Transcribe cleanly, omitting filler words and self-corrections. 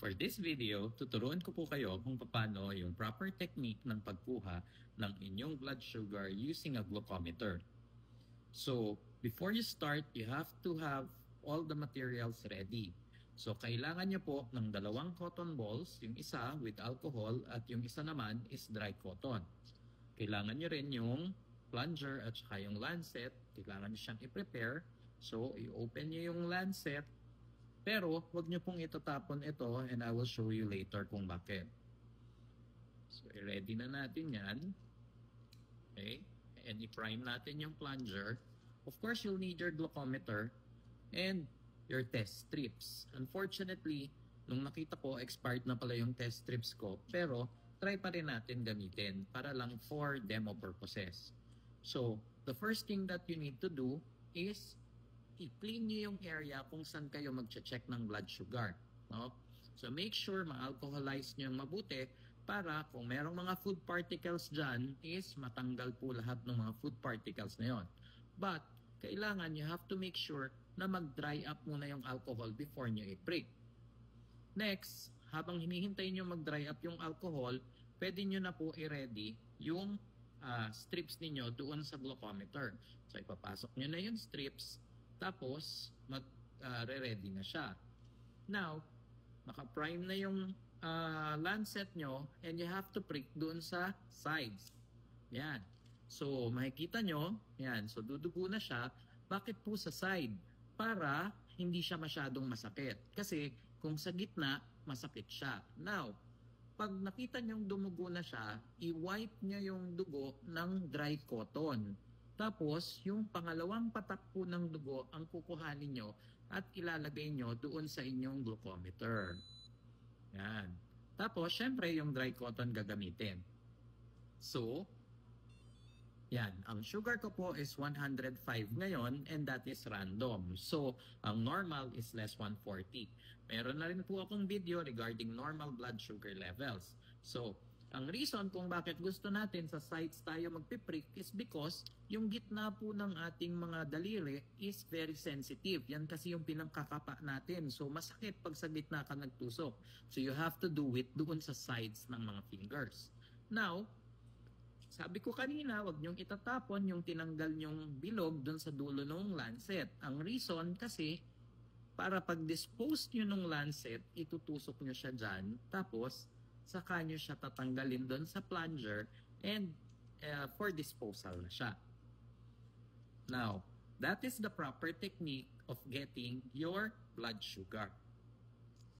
For this video, tuturuan ko po kayo kung paano yung proper technique ng pagkuha ng inyong blood sugar using a glucometer. So, before you start, you have to have all the materials ready. So, kailangan nyo po ng 2 cotton balls, yung isa with alcohol at yung isa naman is dry cotton. Kailangan nyo rin yung plunger at saka yung lancet. Kailangan nyo siyang i-prepare. So, i-open nyo yung lancet. Pero, huwag nyo pong itatapon ito and I will show you later kung bakit. So, i-ready na natin yan. Okay? And i-prime natin yung plunger. Of course, you'll need your glucometer and your test strips. Unfortunately, nung nakita ko, expired na pala yung test strips ko. Pero, try pa rin natin gamitin para lang for demo purposes. So, the first thing that you need to do is i-clean nyo yung area kung saan kayo mag-check ng blood sugar. No? So, make sure ma-alcoholize nyo mabuti para kung merong mga food particles dyan is matanggal po lahat ng mga food particles na yon. But, kailangan you have to make sure na mag-dry up muna yung alcohol before nyo i-prick. Next, habang hinihintay nyo mag-dry up yung alcohol, pwede nyo na po i-ready yung strips ninyo doon sa glucometer. So, ipapasok nyo na yung strips. Tapos, re-ready na siya. Now, naka-prime na yung lancet nyo and you have to prick doon sa sides. Yan. So, makikita nyo, yan. So, dudugo na siya. Bakit po sa side? Para hindi siya masyadong masakit. Kasi, kung sa gitna, masakit siya. Now, pag nakita nyong dumugo na siya, i-wipe nyo yung dugo ng dry cotton. Tapos, yung pangalawang patak po ng dugo ang kukuhanin nyo at ilalagay nyo doon sa inyong glucometer. Yan. Tapos, syempre, yung dry cotton gagamitin. So, yan. Ang sugar ko po is 105 ngayon and that is random. So, ang normal is less 140. Meron na rin po akong video regarding normal blood sugar levels. So, ang reason kung bakit gusto natin sa sides tayo magpiprick is because yung gitna po ng ating mga daliri is very sensitive. Yan kasi yung pinangkakapa natin. So, masakit pag sa gitna ka nagtusok. So, you have to do it doon sa sides ng mga fingers. Now, sabi ko kanina, wag niyong itatapon yung tinanggal niyong bilog doon sa dulo ng lancet. Ang reason kasi, para pag-dispose niyo ng lancet, itutusok niyo siya dyan. Tapos, saka nyo siya tatanggalin doon sa plunger and for disposal na siya. Now, that is the proper technique of getting your blood sugar.